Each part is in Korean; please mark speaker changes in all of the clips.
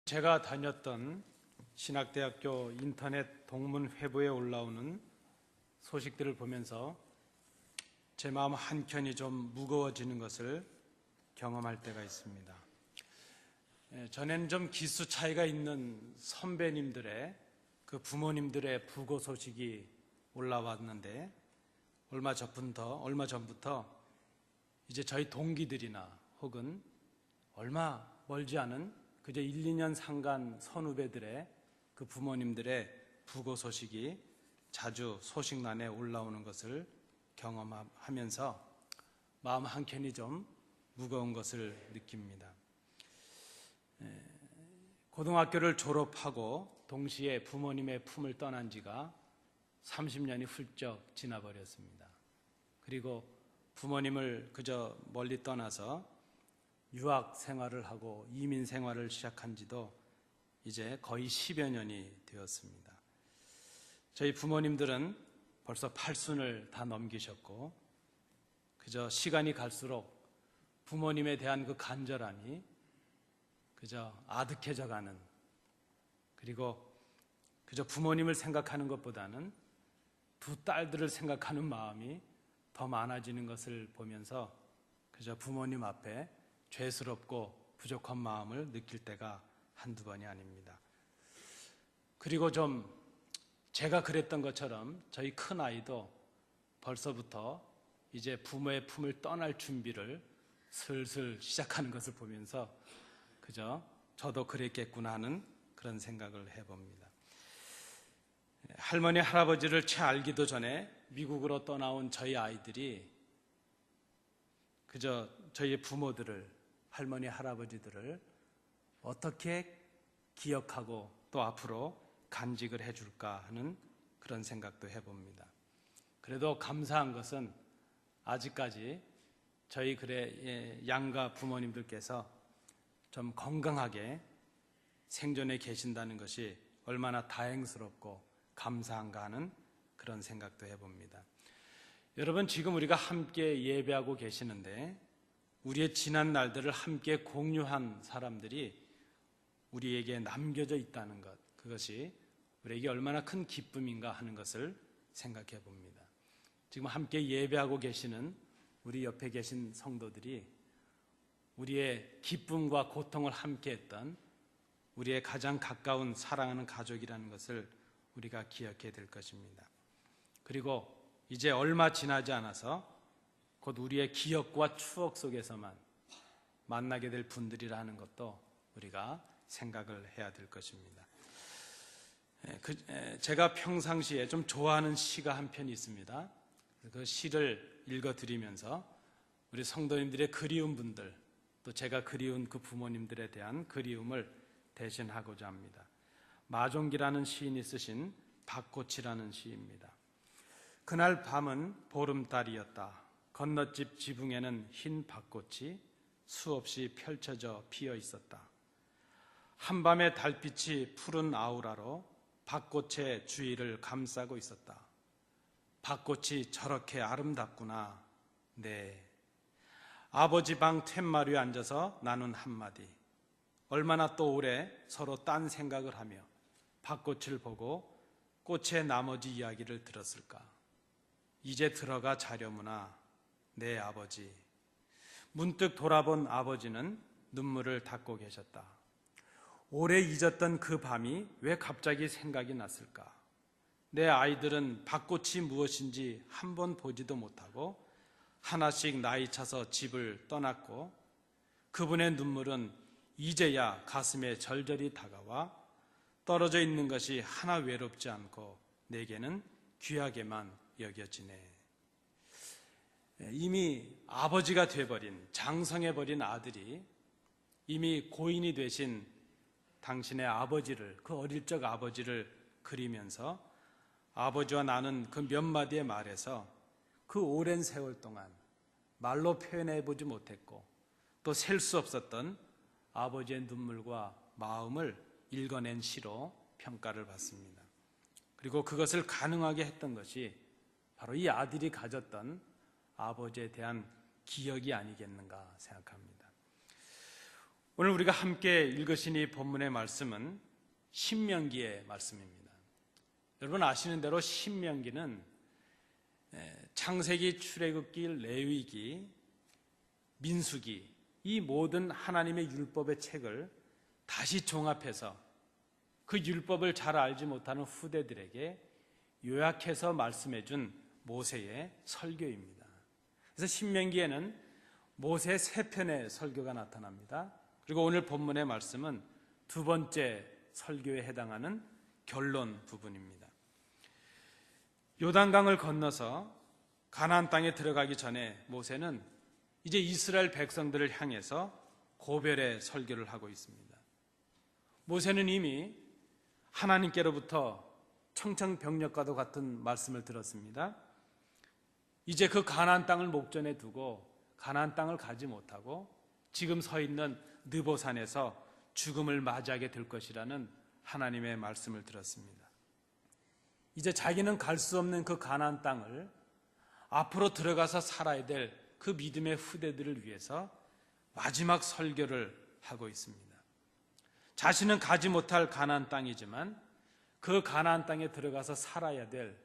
Speaker 1: 제가 다녔던 신학대학교 인터넷 동문 회부에 올라오는 소식들을 보면서 제 마음 한켠이 좀 무거워지는 것을 경험할 때가 있습니다. 전에는 좀 기수 차이가 있는 선배님들의 그 부모님들의 부고 소식이 올라왔는데 얼마 전부터 이제 저희 동기들이나 혹은 얼마 멀지 않은 그저 1, 2년 상간 선후배들의 그 부모님들의 부고 소식이 자주 소식란에 올라오는 것을 경험하면서 마음 한켠이 좀 무거운 것을 느낍니다. 고등학교를 졸업하고 동시에 부모님의 품을 떠난 지가 30년이 훌쩍 지나버렸습니다. 그리고 부모님을 그저 멀리 떠나서 유학 생활을 하고 이민 생활을 시작한 지도 이제 거의 10여 년이 되었습니다. 저희 부모님들은 벌써 팔순을 다 넘기셨고 그저 시간이 갈수록 부모님에 대한 그 간절함이 그저 아득해져 가는, 그리고 그저 부모님을 생각하는 것보다는 두 딸들을 생각하는 마음이 더 많아지는 것을 보면서 그저 부모님 앞에 죄스럽고 부족한 마음을 느낄 때가 한두 번이 아닙니다. 그리고 좀 제가 그랬던 것처럼 저희 큰아이도 벌써부터 이제 부모의 품을 떠날 준비를 슬슬 시작하는 것을 보면서 그저 저도 그랬겠구나 하는 그런 생각을 해봅니다. 할머니, 할아버지를 채 알기도 전에 미국으로 떠나온 저희 아이들이 그저 저희 부모들을, 할머니, 할아버지들을 어떻게 기억하고 또 앞으로 간직을 해줄까 하는 그런 생각도 해봅니다. 그래도 감사한 것은 아직까지 저희 양가 부모님들께서 좀 건강하게 생존해 계신다는 것이 얼마나 다행스럽고 감사한가 하는 그런 생각도 해봅니다. 여러분, 지금 우리가 함께 예배하고 계시는데 우리의 지난 날들을 함께 공유한 사람들이 우리에게 남겨져 있다는 것, 그것이 우리에게 얼마나 큰 기쁨인가 하는 것을 생각해 봅니다. 지금 함께 예배하고 계시는 우리 옆에 계신 성도들이 우리의 기쁨과 고통을 함께 했던 우리의 가장 가까운 사랑하는 가족이라는 것을 우리가 기억해야 될 것입니다. 그리고 이제 얼마 지나지 않아서 곧 우리의 기억과 추억 속에서만 만나게 될 분들이라는 것도 우리가 생각을 해야 될 것입니다. 제가 평상시에 좀 좋아하는 시가 한 편이 있습니다. 그 시를 읽어드리면서 우리 성도님들의 그리운 분들, 또 제가 그리운 그 부모님들에 대한 그리움을 대신하고자 합니다. 마종기라는 시인이 쓰신 밭꽃이라는 시입니다. 그날 밤은 보름달이었다. 건너집 지붕에는 흰 밭꽃이 수없이 펼쳐져 피어 있었다. 한밤의 달빛이 푸른 아우라로 밭꽃의 주위를 감싸고 있었다. 밭꽃이 저렇게 아름답구나. 네. 아버지 방 툇마루에 앉아서 나눈 한마디. 얼마나 또 오래 서로 딴 생각을 하며 밭꽃을 보고 꽃의 나머지 이야기를 들었을까. 이제 들어가 자려무나. 네, 아버지. 문득 돌아본 아버지는 눈물을 닦고 계셨다. 오래 잊었던 그 밤이 왜 갑자기 생각이 났을까? 내 아이들은 밭꽃이 무엇인지 한 번 보지도 못하고 하나씩 나이 차서 집을 떠났고 그분의 눈물은 이제야 가슴에 절절히 다가와 떨어져 있는 것이 하나 외롭지 않고 내게는 귀하게만 여겨지네. 이미 아버지가 돼버린, 장성해버린 아들이 이미 고인이 되신 당신의 아버지를, 그 어릴 적 아버지를 그리면서 아버지와 나는 그 몇 마디의 말에서 그 오랜 세월 동안 말로 표현해보지 못했고 또 셀 수 없었던 아버지의 눈물과 마음을 읽어낸 시로 평가를 받습니다. 그리고 그것을 가능하게 했던 것이 바로 이 아들이 가졌던 아버지에 대한 기억이 아니겠는가 생각합니다. 오늘 우리가 함께 읽으신 이 본문의 말씀은 신명기의 말씀입니다. 여러분 아시는 대로 신명기는 창세기, 출애굽기, 레위기, 민수기 이 모든 하나님의 율법의 책을 다시 종합해서 그 율법을 잘 알지 못하는 후대들에게 요약해서 말씀해준 모세의 설교입니다. 그래서 신명기에는 모세 3편의 설교가 나타납니다. 그리고 오늘 본문의 말씀은 두 번째 설교에 해당하는 결론 부분입니다. 요단강을 건너서 가나안 땅에 들어가기 전에 모세는 이제 이스라엘 백성들을 향해서 고별의 설교를 하고 있습니다. 모세는 이미 하나님께로부터 청천벽력과도 같은 말씀을 들었습니다. 이제 그 가나안 땅을 목전에 두고 가나안 땅을 가지 못하고 지금 서 있는 느보산에서 죽음을 맞이하게 될 것이라는 하나님의 말씀을 들었습니다. 이제 자기는 갈 수 없는 그 가나안 땅을 앞으로 들어가서 살아야 될 그 믿음의 후대들을 위해서 마지막 설교를 하고 있습니다. 자신은 가지 못할 가나안 땅이지만 그 가나안 땅에 들어가서 살아야 될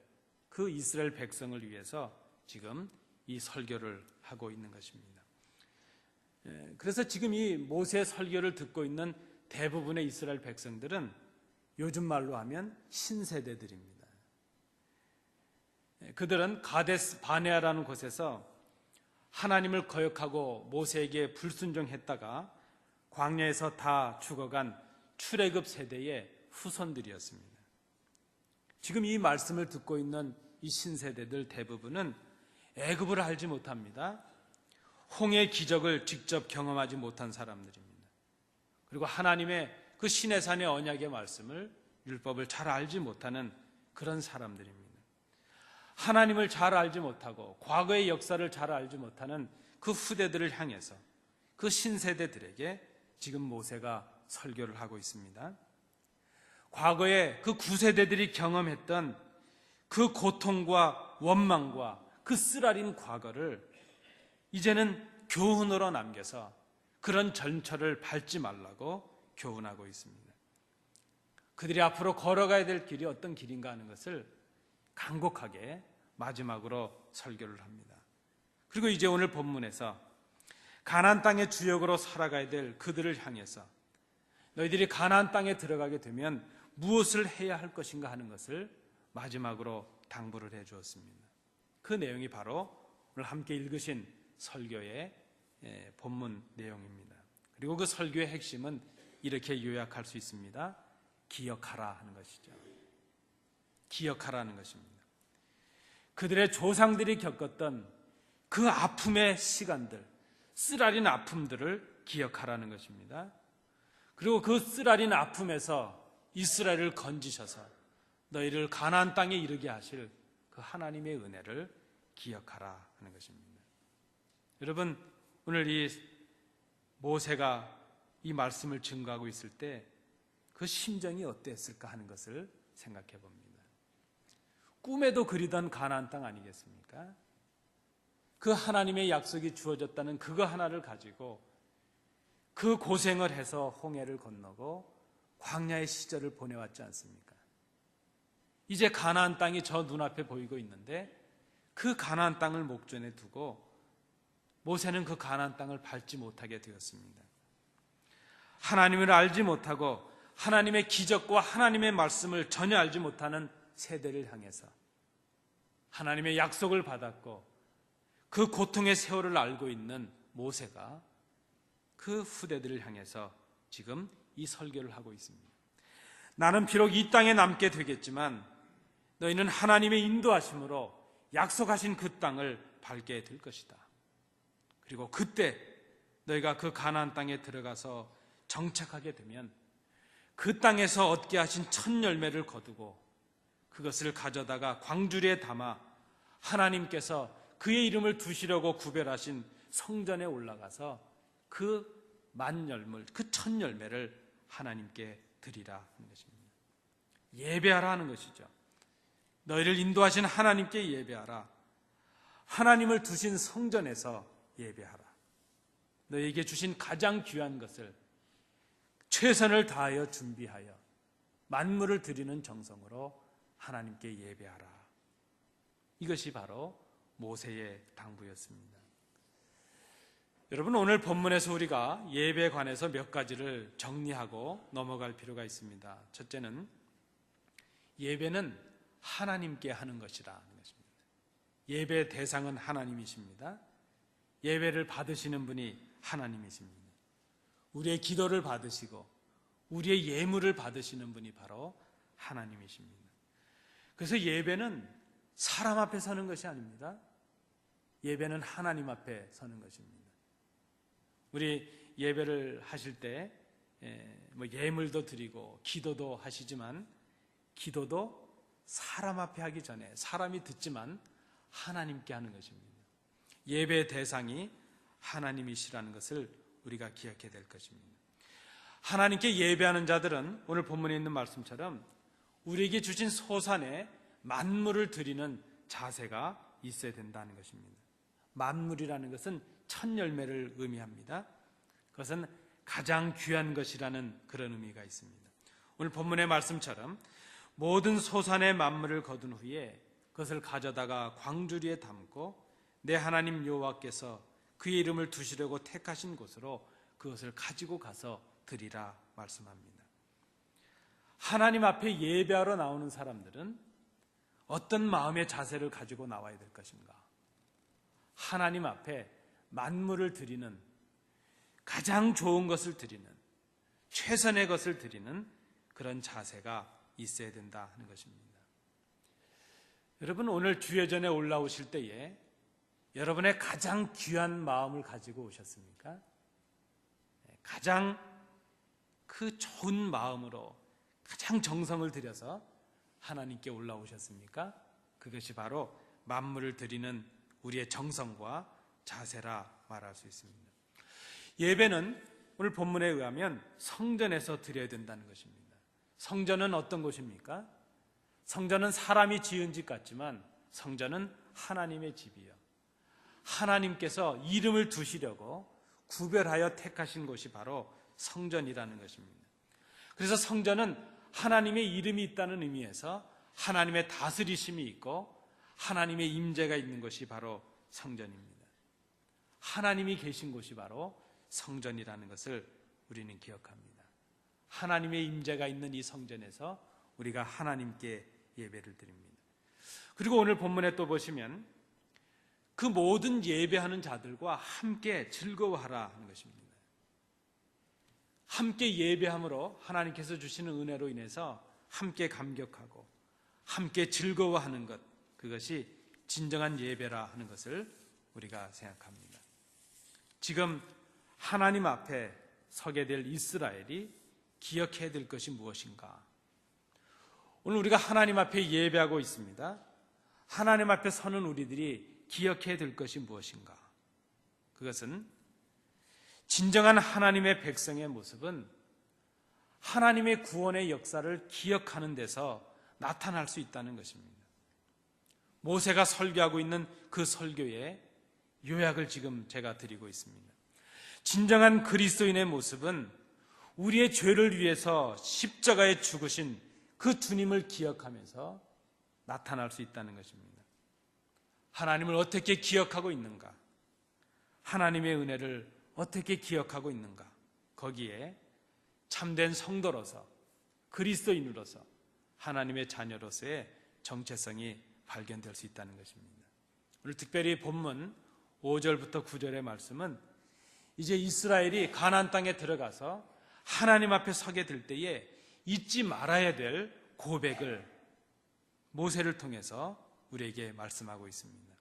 Speaker 1: 그 이스라엘 백성을 위해서 지금 이 설교를 하고 있는 것입니다. 그래서 지금 이 모세의 설교를 듣고 있는 대부분의 이스라엘 백성들은 요즘 말로 하면 신세대들입니다. 그들은 가데스 바네아라는 곳에서 하나님을 거역하고 모세에게 불순종했다가 광야에서 다 죽어간 출애굽 세대의 후손들이었습니다. 지금 이 말씀을 듣고 있는 이 신세대들 대부분은 애굽을 알지 못합니다. 홍해의 기적을 직접 경험하지 못한 사람들입니다. 그리고 하나님의 그 시내산의 언약의 말씀을, 율법을 잘 알지 못하는 그런 사람들입니다. 하나님을 잘 알지 못하고 과거의 역사를 잘 알지 못하는 그 후대들을 향해서 그 신세대들에게 지금 모세가 설교를 하고 있습니다. 과거에 그 구세대들이 경험했던 그 고통과 원망과 그 쓰라린 과거를 이제는 교훈으로 남겨서 그런 전철을 밟지 말라고 교훈하고 있습니다. 그들이 앞으로 걸어가야 될 길이 어떤 길인가 하는 것을 간곡하게 마지막으로 설교를 합니다. 그리고 이제 오늘 본문에서 가나안 땅의 주역으로 살아가야 될 그들을 향해서 너희들이 가나안 땅에 들어가게 되면 무엇을 해야 할 것인가 하는 것을 마지막으로 당부를 해 주었습니다. 그 내용이 바로 오늘 함께 읽으신 설교의 본문 내용입니다. 그리고 그 설교의 핵심은 이렇게 요약할 수 있습니다. 기억하라 하는 것이죠. 기억하라는 것입니다. 그들의 조상들이 겪었던 그 아픔의 시간들, 쓰라린 아픔들을 기억하라는 것입니다. 그리고 그 쓰라린 아픔에서 이스라엘을 건지셔서 너희를 가나안 땅에 이르게 하실 그 하나님의 은혜를 기억하라 하는 것입니다. 여러분, 오늘 이 모세가 이 말씀을 증거하고 있을 때 그 심정이 어땠을까 하는 것을 생각해 봅니다. 꿈에도 그리던 가나안 땅 아니겠습니까? 그 하나님의 약속이 주어졌다는 그거 하나를 가지고 그 고생을 해서 홍해를 건너고 광야의 시절을 보내왔지 않습니까? 이제 가나안 땅이 저 눈앞에 보이고 있는데 그 가나안 땅을 목전에 두고 모세는 그 가나안 땅을 밟지 못하게 되었습니다. 하나님을 알지 못하고 하나님의 기적과 하나님의 말씀을 전혀 알지 못하는 세대를 향해서 하나님의 약속을 받았고 그 고통의 세월을 알고 있는 모세가 그 후대들을 향해서 지금 이 설교를 하고 있습니다. 나는 비록 이 땅에 남게 되겠지만 너희는 하나님의 인도하심으로 약속하신 그 땅을 밟게 될 것이다. 그리고 그때 너희가 그 가나안 땅에 들어가서 정착하게 되면 그 땅에서 얻게 하신 첫 열매를 거두고 그것을 가져다가 광주리에 담아 하나님께서 그의 이름을 두시려고 구별하신 성전에 올라가서 그 만열물, 그 첫 열매를 하나님께 드리라 하는 것입니다. 예배하라 하는 것이죠. 너희를 인도하신 하나님께 예배하라. 하나님을 두신 성전에서 예배하라. 너희에게 주신 가장 귀한 것을 최선을 다하여 준비하여 만물을 드리는 정성으로 하나님께 예배하라. 이것이 바로 모세의 당부였습니다. 여러분, 오늘 본문에서 우리가 예배에 관해서 몇 가지를 정리하고 넘어갈 필요가 있습니다. 첫째는 예배는 하나님께 하는 것이라는 것입니다. 예배의 대상은 하나님이십니다. 예배를 받으시는 분이 하나님이십니다. 우리의 기도를 받으시고 우리의 예물을 받으시는 분이 바로 하나님이십니다. 그래서 예배는 사람 앞에 서는 것이 아닙니다. 예배는 하나님 앞에 서는 것입니다. 우리 예배를 하실 때 예물도 드리고 기도도 하시지만 기도도 사람 앞에 하기 전에 사람이 듣지만 하나님께 하는 것입니다. 예배의 대상이 하나님이시라는 것을 우리가 기억해야 될 것입니다. 하나님께 예배하는 자들은 오늘 본문에 있는 말씀처럼 우리에게 주신 소산에 만물을 드리는 자세가 있어야 된다는 것입니다. 만물이라는 것은 첫 열매를 의미합니다. 그것은 가장 귀한 것이라는 그런 의미가 있습니다. 오늘 본문의 말씀처럼 모든 소산의 만물을 거둔 후에 그것을 가져다가 광주리에 담고 내 하나님 여호와께서 그의 이름을 두시려고 택하신 곳으로 그것을 가지고 가서 드리라 말씀합니다. 하나님 앞에 예배하러 나오는 사람들은 어떤 마음의 자세를 가지고 나와야 될 것인가? 하나님 앞에 만물을 드리는, 가장 좋은 것을 드리는, 최선의 것을 드리는 그런 자세가 있어야 된다 하는 것입니다. 여러분, 오늘 주예전에 올라오실 때에 여러분의 가장 귀한 마음을 가지고 오셨습니까? 가장 그 좋은 마음으로 가장 정성을 들여서 하나님께 올라오셨습니까? 그것이 바로 만물을 드리는 우리의 정성과 자세라 말할 수 있습니다. 예배는 오늘 본문에 의하면 성전에서 드려야 된다는 것입니다. 성전은 어떤 곳입니까? 성전은 사람이 지은 집 같지만 성전은 하나님의 집이요, 하나님께서 이름을 두시려고 구별하여 택하신 곳이 바로 성전이라는 것입니다. 그래서 성전은 하나님의 이름이 있다는 의미에서 하나님의 다스리심이 있고 하나님의 임재가 있는 것이 바로 성전입니다. 하나님이 계신 곳이 바로 성전이라는 것을 우리는 기억합니다. 하나님의 임재가 있는 이 성전에서 우리가 하나님께 예배를 드립니다. 그리고 오늘 본문에 또 보시면 그 모든 예배하는 자들과 함께 즐거워하라 하는 것입니다. 함께 예배함으로 하나님께서 주시는 은혜로 인해서 함께 감격하고 함께 즐거워하는 것, 그것이 진정한 예배라 하는 것을 우리가 생각합니다. 지금 하나님 앞에 서게 될 이스라엘이 기억해야 될 것이 무엇인가? 오늘 우리가 하나님 앞에 예배하고 있습니다. 하나님 앞에 서는 우리들이 기억해야 될 것이 무엇인가? 그것은 진정한 하나님의 백성의 모습은 하나님의 구원의 역사를 기억하는 데서 나타날 수 있다는 것입니다. 모세가 설교하고 있는 그 설교의 요약을 지금 제가 드리고 있습니다. 진정한 그리스도인의 모습은 우리의 죄를 위해서 십자가에 죽으신 그 주님을 기억하면서 나타날 수 있다는 것입니다. 하나님을 어떻게 기억하고 있는가? 하나님의 은혜를 어떻게 기억하고 있는가? 거기에 참된 성도로서, 그리스도인으로서, 하나님의 자녀로서의 정체성이 발견될 수 있다는 것입니다. 오늘 특별히 본문 5절부터 9절의 말씀은 이제 이스라엘이 가나안 땅에 들어가서 하나님 앞에 서게 될 때에 잊지 말아야 될 고백을 모세를 통해서 우리에게 말씀하고 있습니다.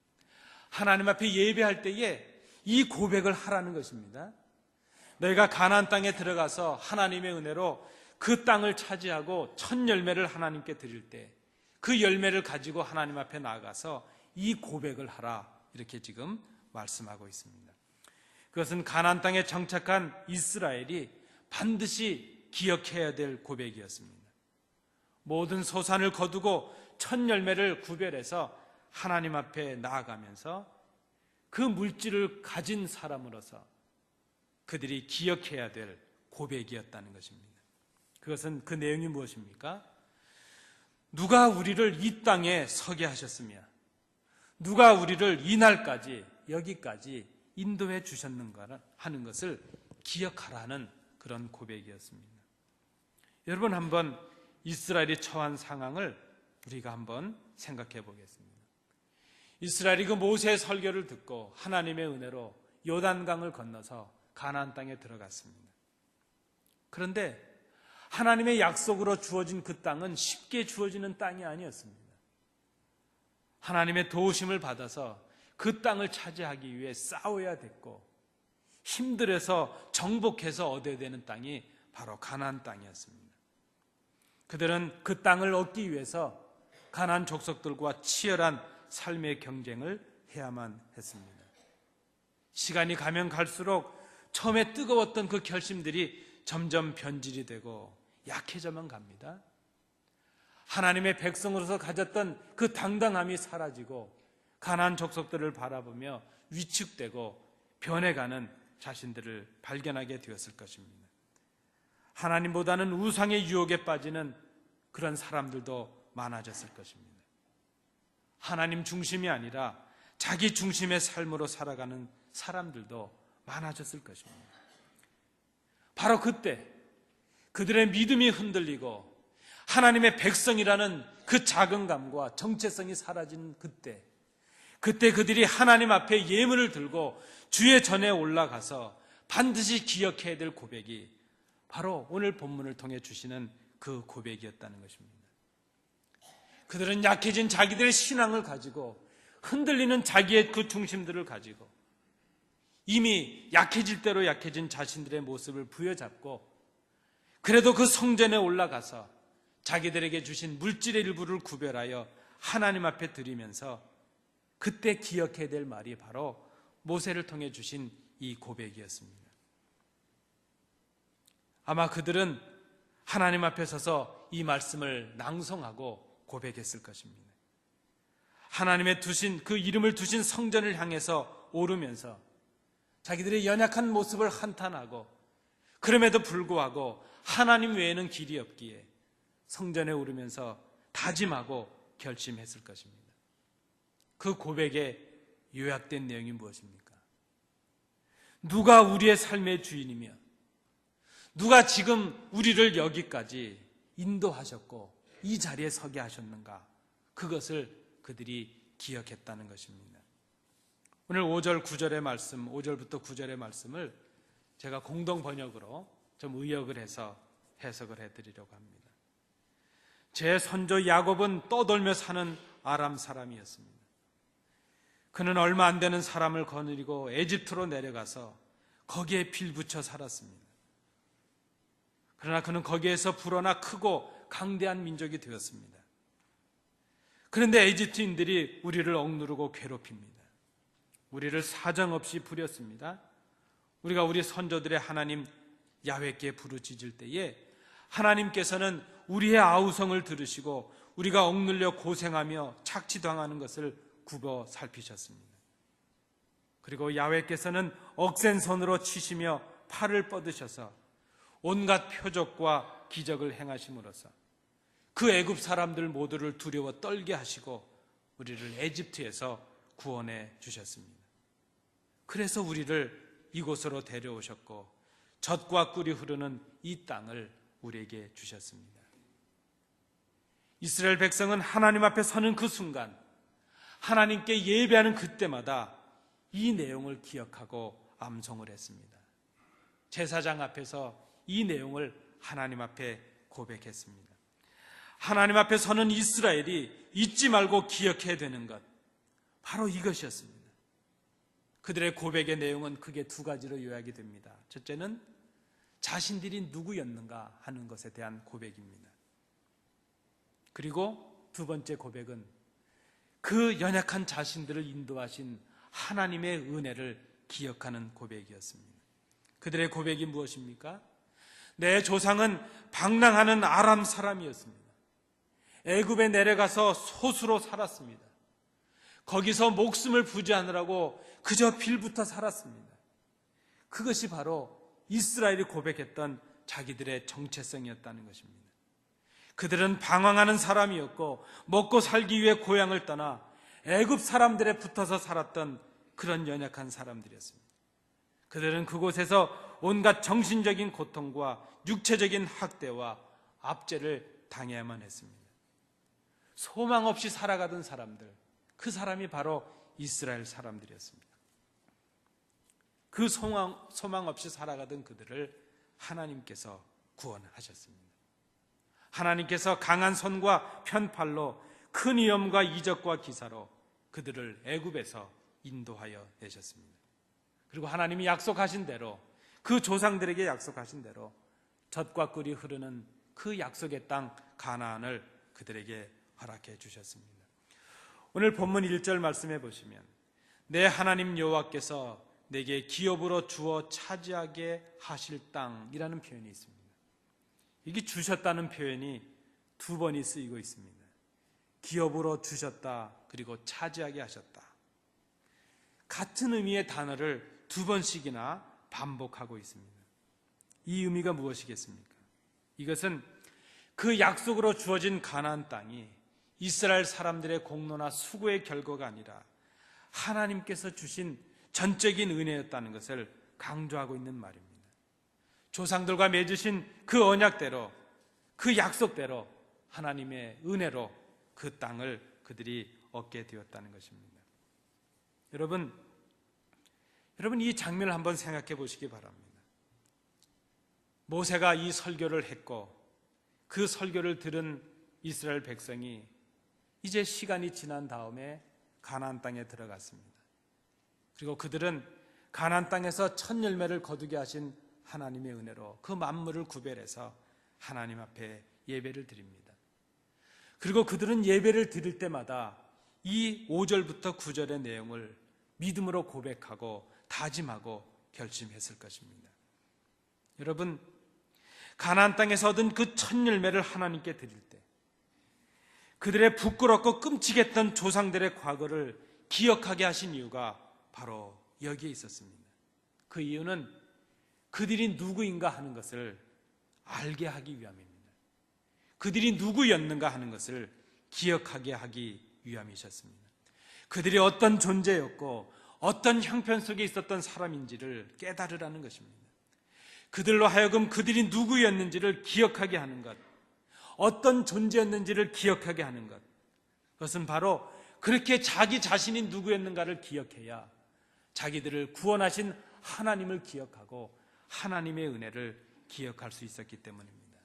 Speaker 1: 하나님 앞에 예배할 때에 이 고백을 하라는 것입니다. 너희가 가나안 땅에 들어가서 하나님의 은혜로 그 땅을 차지하고 첫 열매를 하나님께 드릴 때 그 열매를 가지고 하나님 앞에 나아가서 이 고백을 하라, 이렇게 지금 말씀하고 있습니다. 그것은 가나안 땅에 정착한 이스라엘이 반드시 기억해야 될 고백이었습니다. 모든 소산을 거두고 첫 열매를 구별해서 하나님 앞에 나아가면서 그 물질을 가진 사람으로서 그들이 기억해야 될 고백이었다는 것입니다. 그것은 그 내용이 무엇입니까? 누가 우리를 이 땅에 서게 하셨으며 누가 우리를 이날까지 여기까지 인도해 주셨는가 하는 것을 기억하라는 그런 고백이었습니다. 여러분, 한번 이스라엘이 처한 상황을 우리가 한번 생각해 보겠습니다. 이스라엘이 그 모세의 설교를 듣고 하나님의 은혜로 요단강을 건너서 가나안 땅에 들어갔습니다. 그런데 하나님의 약속으로 주어진 그 땅은 쉽게 주어지는 땅이 아니었습니다. 하나님의 도우심을 받아서 그 땅을 차지하기 위해 싸워야 됐고 힘들어서 정복해서 얻어야 되는 땅이 바로 가나안 땅이었습니다. 그들은 그 땅을 얻기 위해서 가나안 족속들과 치열한 삶의 경쟁을 해야만 했습니다. 시간이 가면 갈수록 처음에 뜨거웠던 그 결심들이 점점 변질이 되고 약해져만 갑니다. 하나님의 백성으로서 가졌던 그 당당함이 사라지고 가나안 족속들을 바라보며 위축되고 변해가는 자신들을 발견하게 되었을 것입니다. 하나님보다는 우상의 유혹에 빠지는 그런 사람들도 많아졌을 것입니다. 하나님 중심이 아니라 자기 중심의 삶으로 살아가는 사람들도 많아졌을 것입니다. 바로 그때 그들의 믿음이 흔들리고 하나님의 백성이라는 그 자긍감과 정체성이 사라진 그때 그들이 하나님 앞에 예물을 들고 주의 전에 올라가서 반드시 기억해야 될 고백이 바로 오늘 본문을 통해 주시는 그 고백이었다는 것입니다. 그들은 약해진 자기들의 신앙을 가지고 흔들리는 자기의 그 중심들을 가지고 이미 약해질 대로 약해진 자신들의 모습을 부여잡고 그래도 그 성전에 올라가서 자기들에게 주신 물질의 일부를 구별하여 하나님 앞에 드리면서 그때 기억해야 될 말이 바로 모세를 통해 주신 이 고백이었습니다. 아마 그들은 하나님 앞에 서서 이 말씀을 낭송하고 고백했을 것입니다. 하나님의 두신 그 이름을 두신 성전을 향해서 오르면서 자기들의 연약한 모습을 한탄하고 그럼에도 불구하고 하나님 외에는 길이 없기에 성전에 오르면서 다짐하고 결심했을 것입니다. 그 고백의 요약된 내용이 무엇입니까? 누가 우리의 삶의 주인이며 누가 지금 우리를 여기까지 인도하셨고 이 자리에 서게 하셨는가? 그것을 그들이 기억했다는 것입니다. 오늘 5절 9절의 말씀, 5절부터 9절의 말씀을 제가 공동 번역으로 좀 의역을 해서 해석을 해드리려고 합니다. 제 선조 야곱은 떠돌며 사는 아람 사람이었습니다. 그는 얼마 안 되는 사람을 거느리고 에집트로 내려가서 거기에 빌붙여 살았습니다. 그러나 그는 거기에서 불어나 크고 강대한 민족이 되었습니다. 그런데 에집트인들이 우리를 억누르고 괴롭힙니다. 우리를 사정없이 부렸습니다. 우리가 우리 선조들의 하나님 야훼께 부르짖을 때에 하나님께서는 우리의 아우성을 들으시고 우리가 억눌려 고생하며 착취당하는 것을 굽어 살피셨습니다. 그리고 야훼께서는 억센 손으로 치시며 팔을 뻗으셔서 온갖 표적과 기적을 행하심으로써 그 애굽 사람들 모두를 두려워 떨게 하시고 우리를 에집트에서 구원해 주셨습니다. 그래서 우리를 이곳으로 데려오셨고 젖과 꿀이 흐르는 이 땅을 우리에게 주셨습니다. 이스라엘 백성은 하나님 앞에 서는 그 순간 하나님께 예배하는 그때마다 이 내용을 기억하고 암송을 했습니다. 제사장 앞에서 이 내용을 하나님 앞에 고백했습니다. 하나님 앞에 서는 이스라엘이 잊지 말고 기억해야 되는 것, 바로 이것이었습니다. 그들의 고백의 내용은 크게 두 가지로 요약이 됩니다. 첫째는 자신들이 누구였는가 하는 것에 대한 고백입니다. 그리고 두 번째 고백은 그 연약한 자신들을 인도하신 하나님의 은혜를 기억하는 고백이었습니다. 그들의 고백이 무엇입니까? 내 조상은 방랑하는 아람 사람이었습니다. 애굽에 내려가서 소수로 살았습니다. 거기서 목숨을 부지하느라고 그저 빌부터 살았습니다. 그것이 바로 이스라엘이 고백했던 자기들의 정체성이었다는 것입니다. 그들은 방황하는 사람이었고 먹고 살기 위해 고향을 떠나 애굽 사람들에 붙어서 살았던 그런 연약한 사람들이었습니다. 그들은 그곳에서 온갖 정신적인 고통과 육체적인 학대와 압제를 당해야만 했습니다. 소망 없이 살아가던 사람들, 그 사람이 바로 이스라엘 사람들이었습니다. 그 소망 없이 살아가던 그들을 하나님께서 구원하셨습니다. 하나님께서 강한 손과 편팔로 큰 위험과 이적과 기사로 그들을 애굽에서 인도하여 내셨습니다. 그리고 하나님이 약속하신 대로, 그 조상들에게 약속하신 대로 젖과 꿀이 흐르는 그 약속의 땅 가나안을 그들에게 허락해 주셨습니다. 오늘 본문 1절 말씀해 보시면 내 하나님 여호와께서 내게 기업으로 주어 차지하게 하실 땅이라는 표현이 있습니다. 이게 주셨다는 표현이 두 번이 쓰이고 있습니다. 기업으로 주셨다, 그리고 차지하게 하셨다. 같은 의미의 단어를 두 번씩이나 반복하고 있습니다. 이 의미가 무엇이겠습니까? 이것은 그 약속으로 주어진 가나안 땅이 이스라엘 사람들의 공로나 수고의 결과가 아니라 하나님께서 주신 전적인 은혜였다는 것을 강조하고 있는 말입니다. 조상들과 맺으신 그 언약대로, 그 약속대로 하나님의 은혜로 그 땅을 그들이 얻게 되었다는 것입니다. 여러분 이 장면을 한번 생각해 보시기 바랍니다. 모세가 이 설교를 했고 그 설교를 들은 이스라엘 백성이 이제 시간이 지난 다음에 가나안 땅에 들어갔습니다. 그리고 그들은 가나안 땅에서 첫 열매를 거두게 하신 하나님의 은혜로 그 만물을 구별해서 하나님 앞에 예배를 드립니다. 그리고 그들은 예배를 드릴 때마다 이 5절부터 9절의 내용을 믿음으로 고백하고 다짐하고 결심했을 것입니다. 여러분, 가나안 땅에서 얻은 그 첫 열매를 하나님께 드릴 때 그들의 부끄럽고 끔찍했던 조상들의 과거를 기억하게 하신 이유가 바로 여기에 있었습니다. 그 이유는 그들이 누구인가 하는 것을 알게 하기 위함입니다. 그들이 누구였는가 하는 것을 기억하게 하기 위함이셨습니다. 그들이 어떤 존재였고 어떤 형편 속에 있었던 사람인지를 깨달으라는 것입니다. 그들로 하여금 그들이 누구였는지를 기억하게 하는 것, 어떤 존재였는지를 기억하게 하는 것, 그것은 바로 그렇게 자기 자신이 누구였는가를 기억해야 자기들을 구원하신 하나님을 기억하고 하나님의 은혜를 기억할 수 있었기 때문입니다.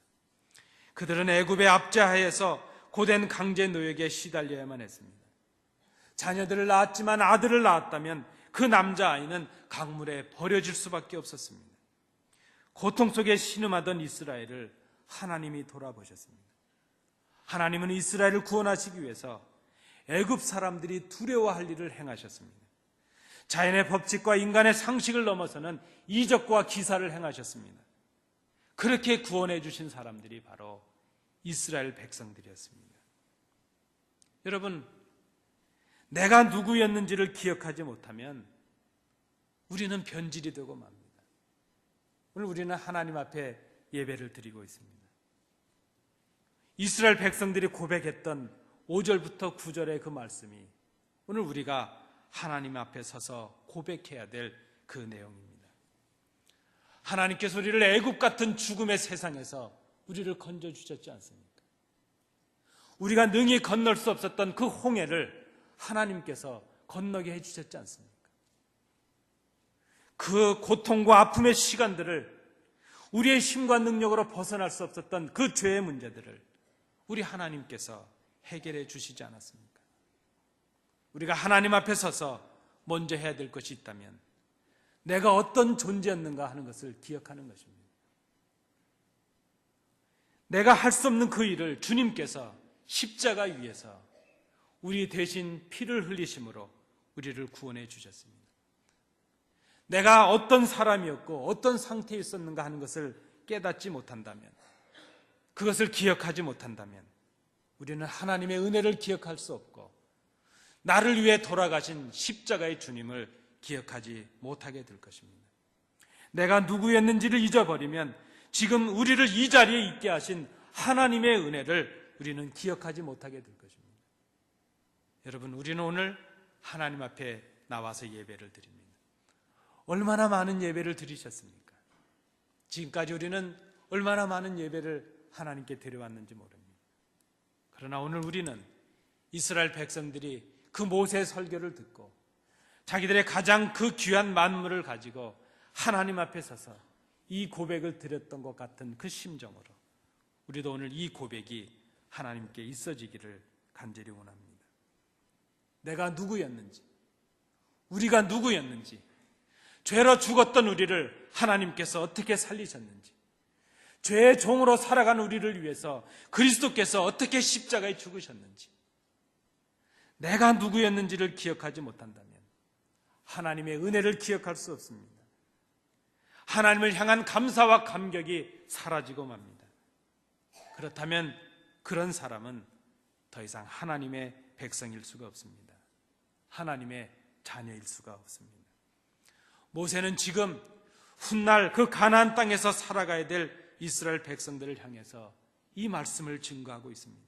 Speaker 1: 그들은 애굽의 압제하에서 고된 강제 노역에 시달려야만 했습니다. 자녀들을 낳았지만 아들을 낳았다면 그 남자아이는 강물에 버려질 수밖에 없었습니다. 고통 속에 신음하던 이스라엘을 하나님이 돌아보셨습니다. 하나님은 이스라엘을 구원하시기 위해서 애굽 사람들이 두려워할 일을 행하셨습니다. 자연의 법칙과 인간의 상식을 넘어서는 이적과 기사를 행하셨습니다. 그렇게 구원해 주신 사람들이 바로 이스라엘 백성들이었습니다. 여러분, 내가 누구였는지를 기억하지 못하면 우리는 변질이 되고 맙니다. 오늘 우리는 하나님 앞에 예배를 드리고 있습니다. 이스라엘 백성들이 고백했던 5절부터 9절의 그 말씀이 오늘 우리가 하나님 앞에 서서 고백해야 될 그 내용입니다. 하나님께서 우리를 애굽 같은 죽음의 세상에서 우리를 건져주셨지 않습니까? 우리가 능히 건널 수 없었던 그 홍해를 하나님께서 건너게 해주셨지 않습니까? 그 고통과 아픔의 시간들을 우리의 힘과 능력으로 벗어날 수 없었던 그 죄의 문제들을 우리 하나님께서 해결해 주시지 않았습니까? 우리가 하나님 앞에 서서 먼저 해야 될 것이 있다면 내가 어떤 존재였는가 하는 것을 기억하는 것입니다. 내가 할 수 없는 그 일을 주님께서 십자가 위에서 우리 대신 피를 흘리심으로 우리를 구원해 주셨습니다. 내가 어떤 사람이었고 어떤 상태에 있었는가 하는 것을 깨닫지 못한다면, 그것을 기억하지 못한다면 우리는 하나님의 은혜를 기억할 수 없고 나를 위해 돌아가신 십자가의 주님을 기억하지 못하게 될 것입니다. 내가 누구였는지를 잊어버리면 지금 우리를 이 자리에 있게 하신 하나님의 은혜를 우리는 기억하지 못하게 될 것입니다. 여러분, 우리는 오늘 하나님 앞에 나와서 예배를 드립니다. 얼마나 많은 예배를 드리셨습니까? 지금까지 우리는 얼마나 많은 예배를 하나님께 드려왔는지 모릅니다. 그러나 오늘 우리는 이스라엘 백성들이 그 모세의 설교를 듣고 자기들의 가장 그 귀한 만물을 가지고 하나님 앞에 서서 이 고백을 드렸던 것 같은 그 심정으로 우리도 오늘 이 고백이 하나님께 있어지기를 간절히 원합니다. 내가 누구였는지, 우리가 누구였는지, 죄로 죽었던 우리를 하나님께서 어떻게 살리셨는지, 죄의 종으로 살아간 우리를 위해서 그리스도께서 어떻게 십자가에 죽으셨는지, 내가 누구였는지를 기억하지 못한다면 하나님의 은혜를 기억할 수 없습니다. 하나님을 향한 감사와 감격이 사라지고 맙니다. 그렇다면 그런 사람은 더 이상 하나님의 백성일 수가 없습니다. 하나님의 자녀일 수가 없습니다. 모세는 지금 훗날 그 가나안 땅에서 살아가야 될 이스라엘 백성들을 향해서 이 말씀을 증거하고 있습니다.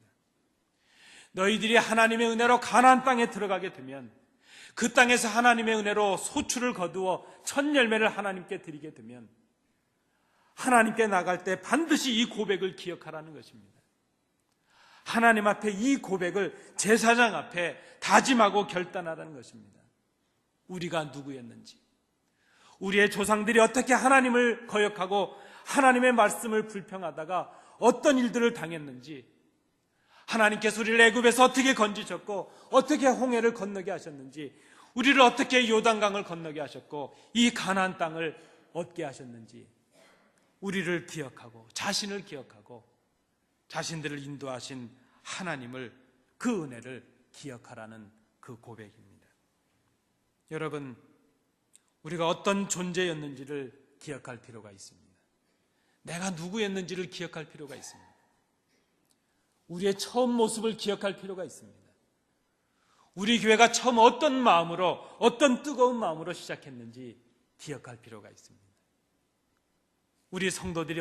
Speaker 1: 너희들이 하나님의 은혜로 가나안 땅에 들어가게 되면, 그 땅에서 하나님의 은혜로 소출을 거두어 첫 열매를 하나님께 드리게 되면 하나님께 나갈 때 반드시 이 고백을 기억하라는 것입니다. 하나님 앞에 이 고백을 제사장 앞에 다짐하고 결단하라는 것입니다. 우리가 누구였는지, 우리의 조상들이 어떻게 하나님을 거역하고 하나님의 말씀을 불평하다가 어떤 일들을 당했는지, 하나님께서 우리를 애굽에서 어떻게 건지셨고 어떻게 홍해를 건너게 하셨는지, 우리를 어떻게 요단강을 건너게 하셨고 이 가나안 땅을 얻게 하셨는지, 우리를 기억하고 자신을 기억하고 자신들을 인도하신 하나님을, 그 은혜를 기억하라는 그 고백입니다. 여러분, 우리가 어떤 존재였는지를 기억할 필요가 있습니다. 내가 누구였는지를 기억할 필요가 있습니다. 우리의 처음 모습을 기억할 필요가 있습니다. 우리 교회가 처음 어떤 마음으로, 어떤 뜨거운 마음으로 시작했는지 기억할 필요가 있습니다. 우리 성도들이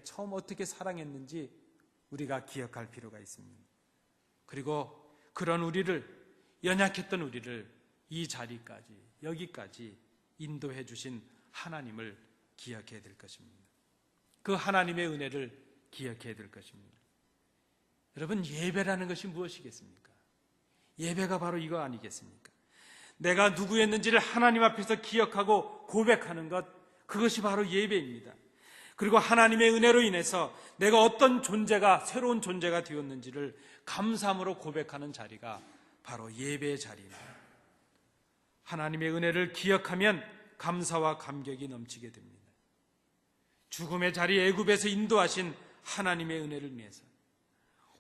Speaker 1: 처음 어떻게 사랑했는지 우리가 기억할 필요가 있습니다. 그리고 그런 우리를, 연약했던 우리를 이 자리까지, 여기까지 인도해 주신 하나님을 기억해야 될 것입니다. 그 하나님의 은혜를 기억해야 될 것입니다. 여러분, 예배라는 것이 무엇이겠습니까? 예배가 바로 이거 아니겠습니까? 내가 누구였는지를 하나님 앞에서 기억하고 고백하는 것, 그것이 바로 예배입니다. 그리고 하나님의 은혜로 인해서 내가 어떤 존재가, 새로운 존재가 되었는지를 감사함으로 고백하는 자리가 바로 예배의 자리입니다. 하나님의 은혜를 기억하면 감사와 감격이 넘치게 됩니다. 죽음의 자리 애굽에서 인도하신 하나님의 은혜를 위해서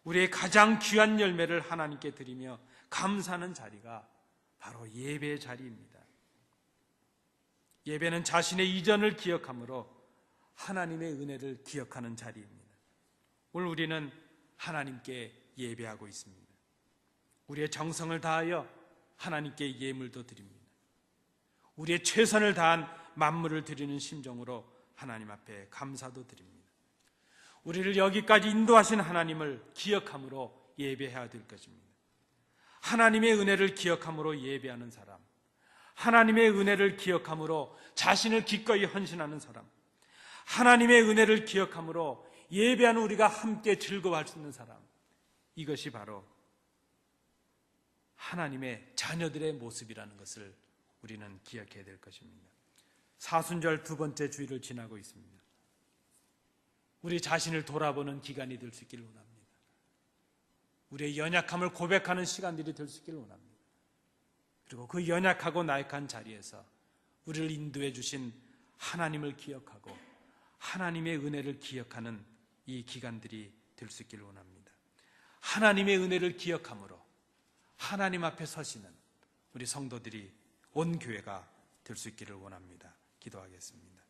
Speaker 1: 우리의 가장 귀한 열매를 하나님께 드리며 감사하는 자리가 바로 예배의 자리입니다. 예배는 자신의 이전을 기억함으로 하나님의 은혜를 기억하는 자리입니다. 오늘 우리는 하나님께 예배하고 있습니다. 우리의 정성을 다하여 하나님께 예물도 드립니다. 우리의 최선을 다한 만물을 드리는 심정으로 하나님 앞에 감사도 드립니다. 우리를 여기까지 인도하신 하나님을 기억함으로 예배해야 될 것입니다. 하나님의 은혜를 기억함으로 예배하는 사람, 하나님의 은혜를 기억함으로 자신을 기꺼이 헌신하는 사람, 하나님의 은혜를 기억함으로 예배하는 우리가 함께 즐거워할 수 있는 사람, 이것이 바로 하나님의 자녀들의 모습이라는 것을 우리는 기억해야 될 것입니다. 사순절 두 번째 주일을 지나고 있습니다. 우리 자신을 돌아보는 기간이 될 수 있기를 원합니다. 우리의 연약함을 고백하는 시간들이 될 수 있기를 원합니다. 그리고 그 연약하고 나약한 자리에서 우리를 인도해 주신 하나님을 기억하고 하나님의 은혜를 기억하는 이 기간들이 될 수 있기를 원합니다. 하나님의 은혜를 기억함으로 하나님 앞에 서시는 우리 성도들이 온 교회가 될 수 있기를 원합니다. 기도하겠습니다.